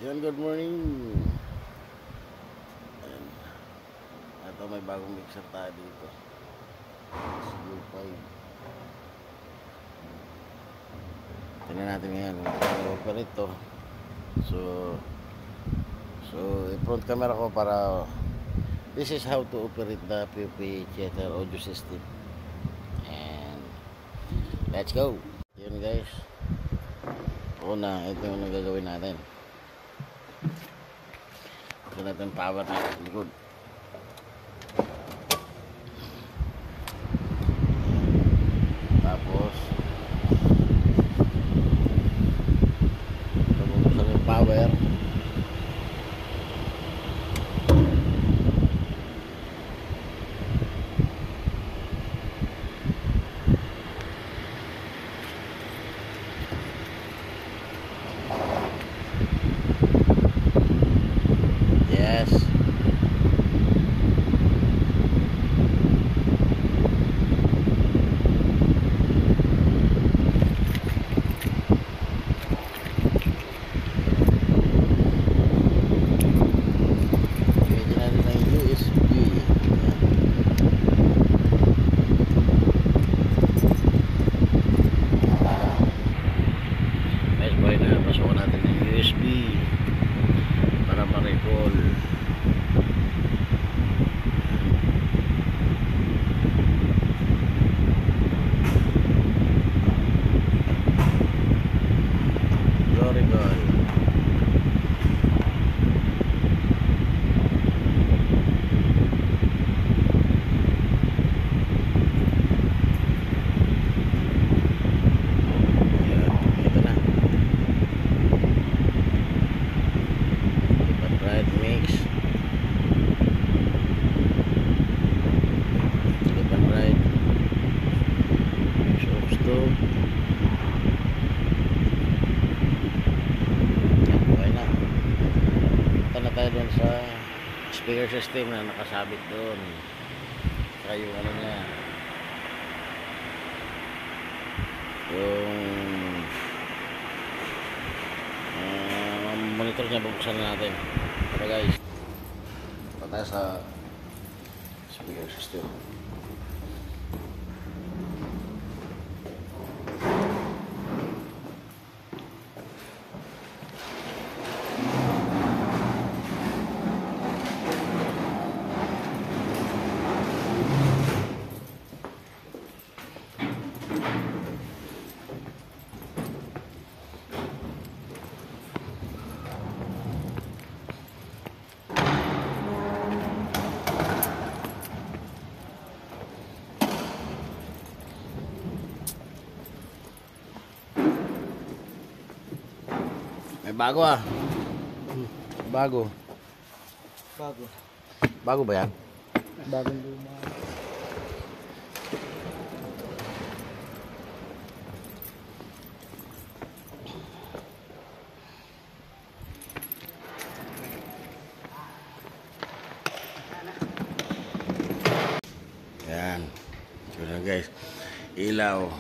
Yan, good morning. Ayan. Ito may bagong mixer tayo dito. CU5. Tingnan natin ngayon kung i-operate to. So i-front camera ko para this is how to operate the PUP theater audio system. And let's go. Yun guys. Una, ito yung gagawin natin. Ito natin power na likod. Tapos bubuksan yung power. Yes. Pasukan natin ng USB para ma-recall. Recall. Tayo doon sa speaker system na nakasabit doon, saka yung ano niya, yung monitor niya, bubuksan na natin. Pero guys, patay sa speaker system. May bago ah. Bago. Bago ba yan? Bagong luma. Yan. Ito guys. Ilaw.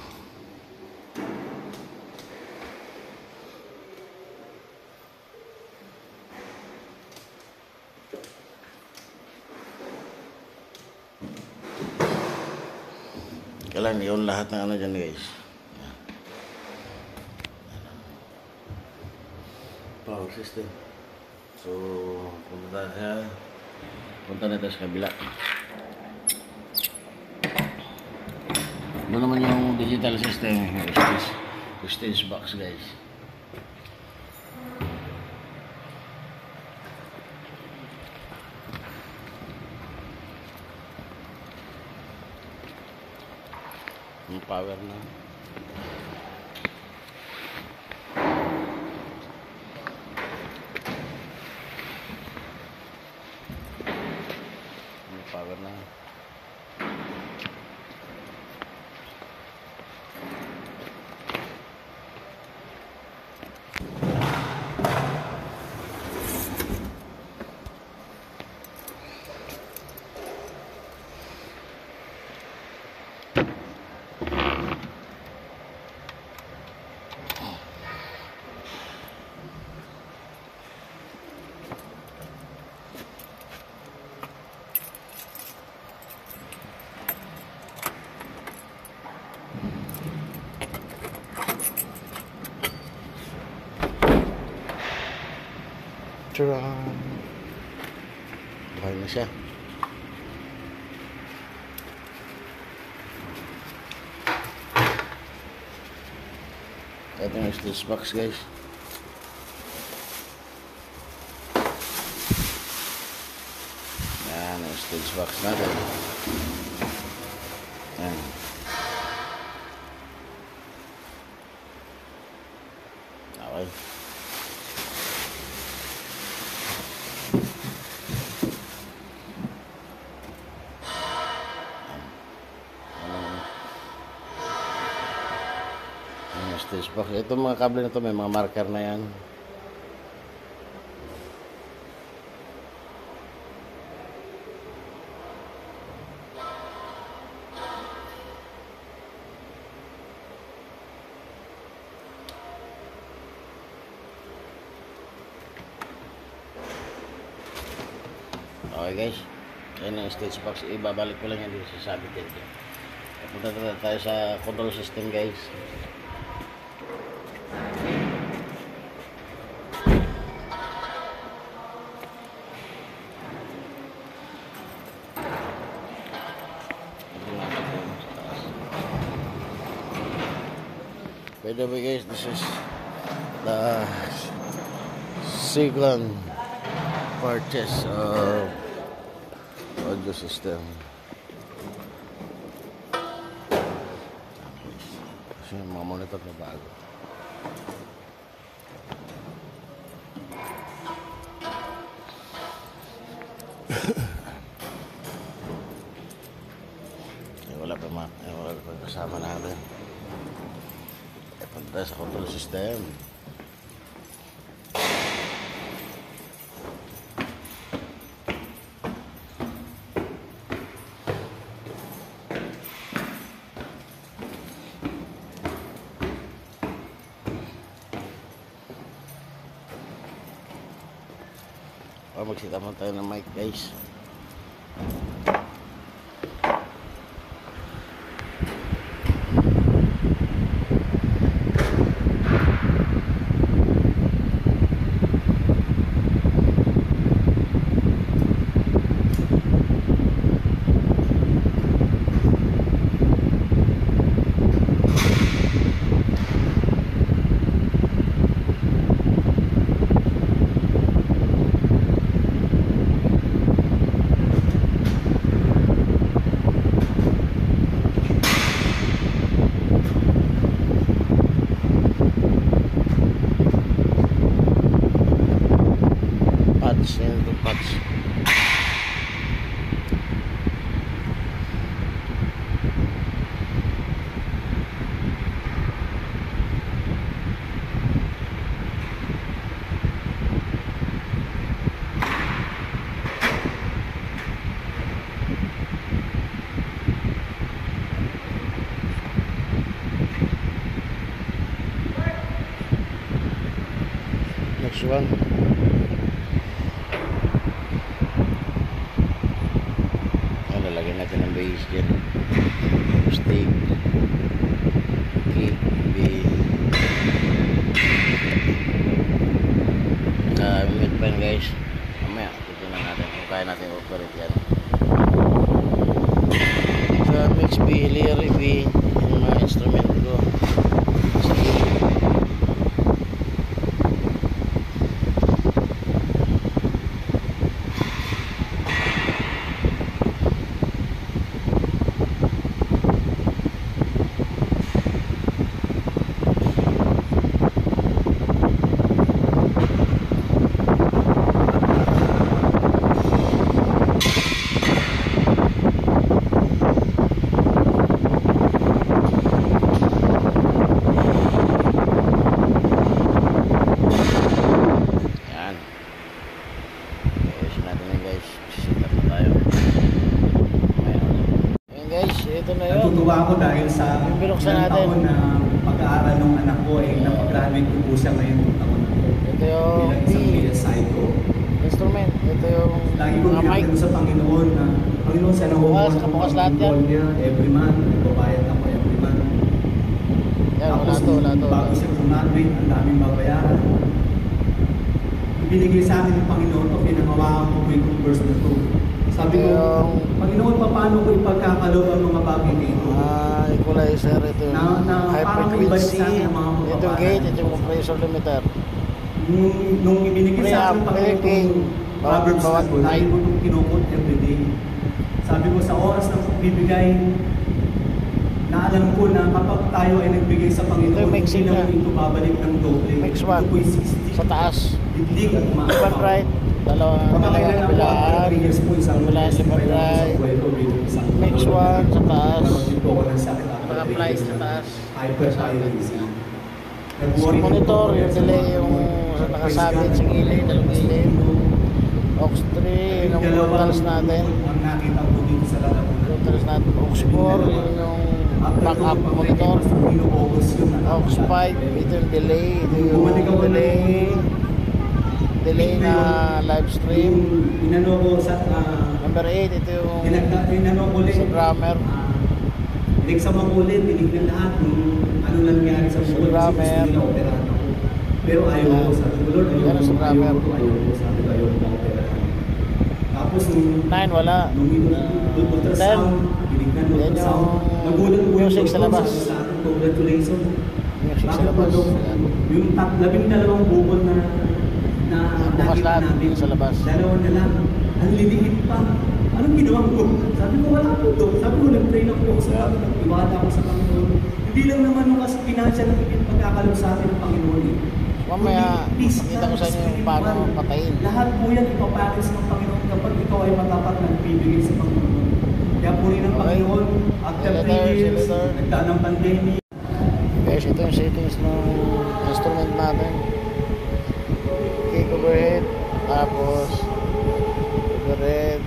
Kailangan yun lahat ng ano dyan guys. Yan. Power system. So punta na tayo sa kabila. Doon naman yung digital system, stage box guys. Yung power na. Yung power na. Charan. Buhay na siya. Ito yung stitch box, guys. Yan yung stitch box natin. Yan. Okay. Stitch box. Ito mga kable na to may mga marker na yan. Okay guys, yan ang stitch box. Ibabalik ko lang yan dito sa sabit dito. Punta tayo sa control system, guys. By the way guys, this is the second purchase of audio system. Kasi yung mga monitor na bago. Wala pa kasama natin. Punta sa control system. Magsita mo tayo ng mic, guys. Next one. Lalagyan natin ng base dyan. Stick. Kick. Mid pan, guys. Mamaya, titignan natin kung kaya natin operate yan. Sa mix B, layer B, yung mga instrument ko. Natutuwa ako dahil sa ilang taon na pag-aaral ng anak ko ay napag-graduate ko po siya ngayon ng taon na po. Ito yung bilang isang PSI ko. Instrument. Ito yung lagi ko pinakita sa Panginoon na Panginoon, sana huwag ko ang goal niya every month. Babayad ako every month. Yan, tapos wala to. bago siya graduate, ang daming babayaran. ibinigay sa akin ng Panginoon o pinangawakan ko itong verse na to. Sabi ko, Panginoon, paano ko ipagkakaloob ang mga bagay na ito? Equalizer, ito yung high parang may balik frequency, sa akin ang mga ito yung kapapanan. gate, ito yung compressor limiter. Nung ibinigay sa akin ng Panginoon Preamp, itong Proverbs na to, lagi ko itong kinukot everyday. Sabi ko, sa oras na bibigay, na alam ko na kapag tayo ay nagbigay sa Panginoon, Ito yung hindi mixing naman na. ito babalik ng doble. Mix Ito one. po yung 60. Sa taas, Biblig at left and right, dalawa Pagkakailan ako, kabilaan, 3 years po, isang kabilaan, left and right, mix one, sa taas, Nakaroon po ako ng sakit after 3 naka-fly years sa na taas. hyperthyroidism. Sa Nag-worry din po monitor, ako yung sa delay, mga- yung nakasabit sa gilid, dalawang gilid. Aux 3, yung totals natin. Ang nakita ko dito sa lalamunan. Totals natin, aux 4, yun yung backup monitor. Aux 5, ito yung delay, ito yung delay na live stream. Inano ko sa Number 8, ito yung inano ko ulit. sa drummer. Exam ako ulit, tinignan lahat kung ano nangyari sa Sa buwan kasi drummer. gusto nila operahan ako. Pero ayaw ko, sabi ko, Lord, Yan ang sa drummer. ayaw ko, sabi ko, ayaw ko operahan. Tapos nung 9, wala. nung ultrasound, tinignan mo Yan ultrasound, yung nagulat po yung music sa doktor, labas. sabi sa akin, congratulations. Music sa Bakit po, labas. Dok? Yan. Yung 12 bukol na Bukas nakita lahat, namin, sa labas. dalawa na lang, ang liliit pa. Anong ginawa ko? Sabi ko, wala po, Dok. Sabi ko, nag-pray lang po ako sa Panginoon, nag-iwala ako sa Panginoon. Hindi lang naman nung kasi financial na pagkakalob sa atin ng Panginoon eh. Mamaya, Kundi peace, pakita ko sa inyo yung paano spiritual. patayin. Lahat po yan ipapalis ng Panginoon kapag ikaw ay matapat na nagbibigay sa Panginoon. Kaya po rin ng Okay. Panginoon, after 3 years, Senator. nagdaan ng pandemic, Guys, ito yung settings ng instrument natin. Kick overhead, tapos overhead,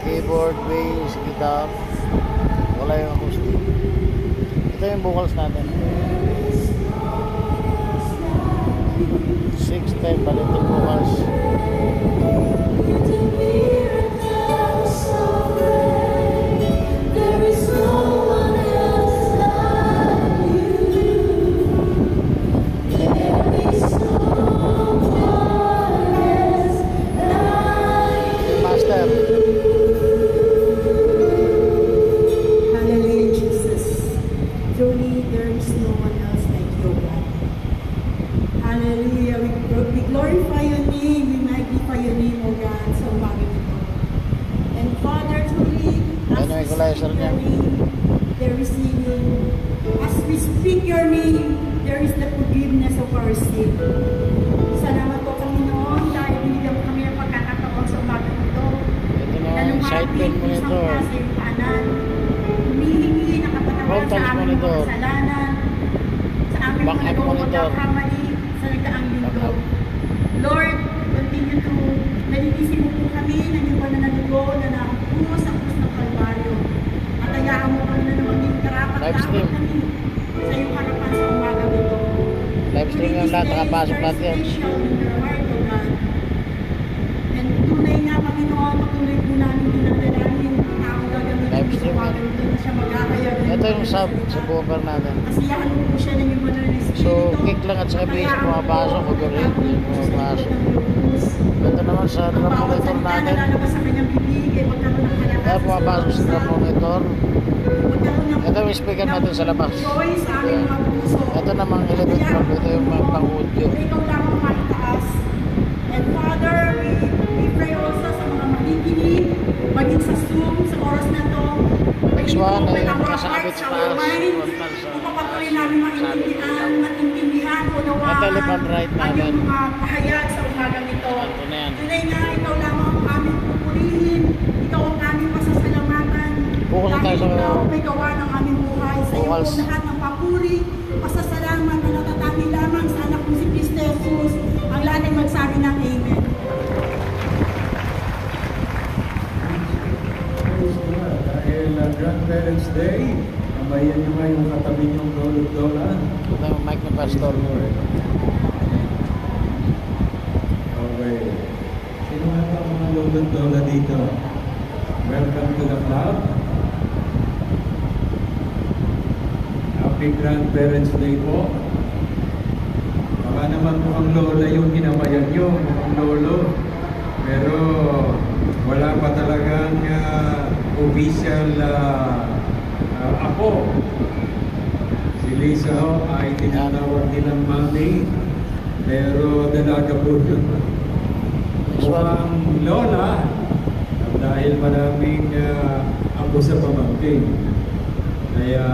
keyboard, bass, guitar. Wala yung acoustic. Ito yung vocals natin. 6-10 balik yung vocals. Master. Hallelujah, Jesus. Truly, there is no one else like you, God. Hallelujah. We glorify your name. We magnify your name, O God. So bagay ito. And Father, truly, as Ano, we equalizer speak niya? your name, there is healing. As we speak your name, there is the forgiveness of our sin. Salamat po, Panginoon, dahil binigyan mo kami ng pagkakataon sa umaga ito. Ito na yung side pen monitor. Humihingi ng kapatawaran Frontals sa aming mga monitor. kasalanan, sa aming Back mga up nagawang monitor. pagkakamali sa nagdaang Back linggo. up. Lord, continue to nalinisin mo po kami ng iyong pananalugo na nakuno sa krus ng Kalbaryo. At hayaan mo kami na maging karapat Live stream. kami sa iyong harapan sa umaga ito. Live stream yung lahat, nakapasok lahat yan. Special in your heart, O God. And tunay nga, Panginoon, patuloy po namin dinadalangin ang tao gagamitin Live mo sa stream umaga yan. ito na siya magkakaya. Ito yung subwoofer natin. Kasiyahan mo po siya ng iyong banal na Espiritu. So, kick lang at saka bass, pumapasok, overhead, pumapasok. Ito naman sa drum monitor natin. Lalabas sa kanyang bibig, ay magkaroon ng kalakasan. Kaya pumapasok sa drum monitor. Magkaroon ng- Ito yung speaker natin sa labas. Joy sa aming mga puso. Ito namang 11 drum. Ito yung mga pang-audio. Ikaw lamang maitaas. And Father, we pray also sa mga makikinig, maging sa Zoom, sa oras na to. Next one ay yung Open our nakasabit hearts, sa our taas. minds. Upapatuloy namin maintindihan, unawaan Ito, left and right ang natin. iyong mga pahayag sa umagang ito. Ito na yan. Tunay nga, ikaw lamang ang aming pupurihin. Ikaw ang aming pasasalamatan. Bukod na tayo Dahil sa- ikaw may gawa ng aming buhay. Sa iyo Vocals. po lahat ng papuri, pasasalamat na natatangi lamang sa anak mo si Cristo Jesus. Ang lahat ay magsabi ng Amen. dahil Grandparents Day, ambayan nyo nga yung katabi nyong lolo-lola. Ito yung mic ni Pastor. Okay. Sino nga ba ang mga lolo-lola dito? Welcome to the club. Happy Grandparents Day po. Baka naman mukhang lola yung kinamayan nyo, mukhang lolo. Pero wala pa talagang official apo. Si Lisa ho ay tinatawag nilang mami. Pero dalaga po yun. Mukhang lola. Dahil maraming apo sa pamangkin. Kaya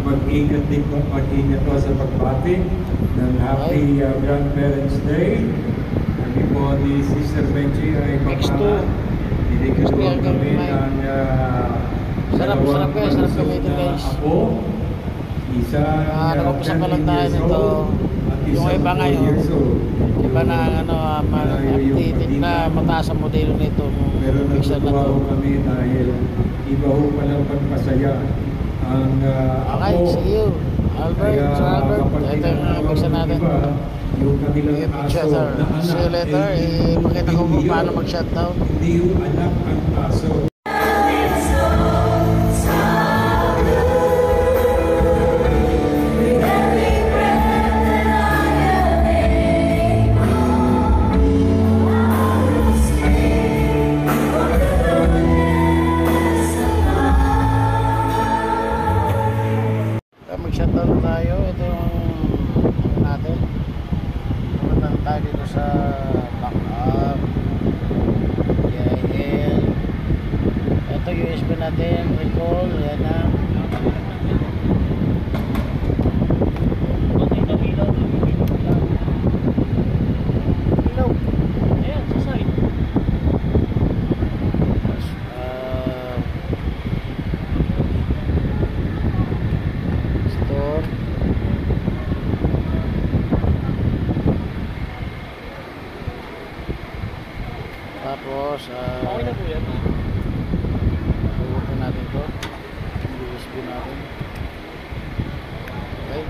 mag-ingat din po, mag-ingat po sa pagbati ng Happy Grandparents Day. Kami po ni Sister Benji ay papahan. Diniguluhan kami ng Sarap gamitin guys. Apo. Isa Nag-umpisa pa lang tayo nito. Yung iba ngayon, iba na updated na mataas ang modelo nito. Pero Mixer na natutuwa to. ko kami dahil iba ho palang pagpasaya ang Okay, apo. see you. Albert, Kaya Sir Albert. kapag Ito yung tinatawag mixer ng natin. iba, yung kanilang Yung aso picture, sir. na anak, See you later. Ipakita ko kung paano mag-shutdown. Hindi yung anak ang aso. Mag-shutdown na tayo. Ito yung natin. Pumunta na tayo dito sa backup. DIL. Ito USB natin. Recall. Yan na. Ilaw. Ayan, sa side. Store. Tapos okay na po yan. Bubutin natin to. USB natin. Okay.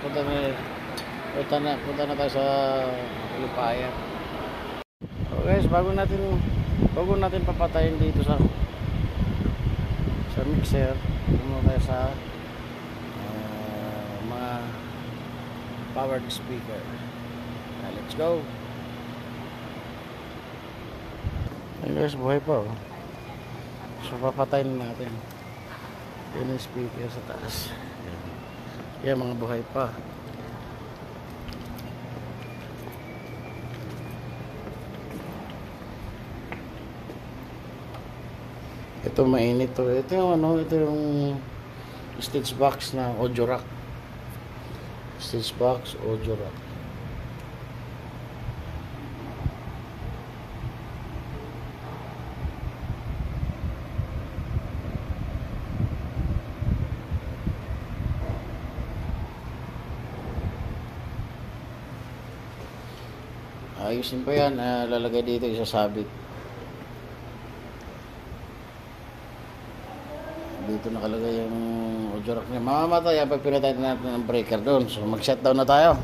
Punta na tayo sa Lupaya. So guys, bago natin papatayin dito sa mixer, pumunta tayo sa mga powered speaker. Let's go. Ayun guys, buhay pa oh. So papatayin natin. Yan yung speaker sa taas. Yan mga buhay pa. Ito mainit to. Ito yung stage box na audio rack. Stage box audio rack. Ayusin pa yan, lalagay dito, isasabit. Dito nakalagay yung audio rack niya. Mamamatay pag pinatay natin ng breaker doon. So mag-shutdown na tayo.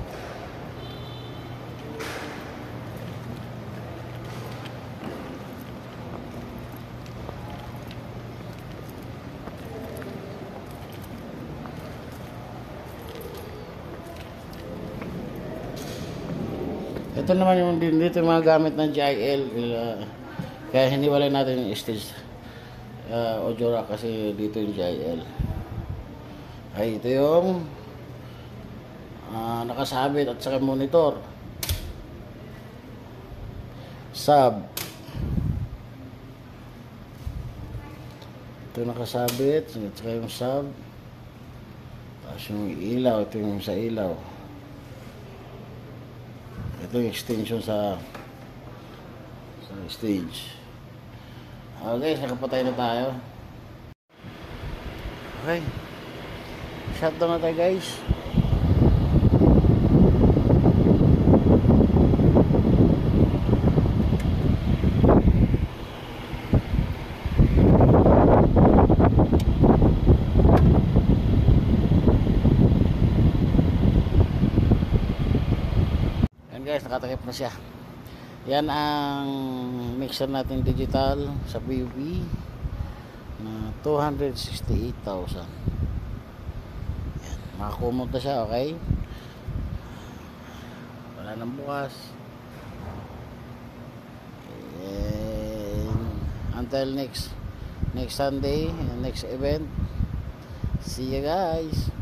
Ito naman yung dito yung mga gamit ng GIL. Kaya hiniwalay natin yung stage audio rack kasi dito yung GIL. Ay, ito yung nakasabit at saka monitor. Sub. Ito nakasabit at saka yung sub. Tapos yung ilaw, ito yung sa ilaw. Ito yung extension sa stage. Okay, nakapatay na tayo. Okay. Shutdown na tayo guys. Guys, nakatakip na siya. Yan ang mixer natin digital sa PUB na 268,000. Yan, makakumot na siya, okay? wala nang bukas. And until next Sunday, next event. See you guys.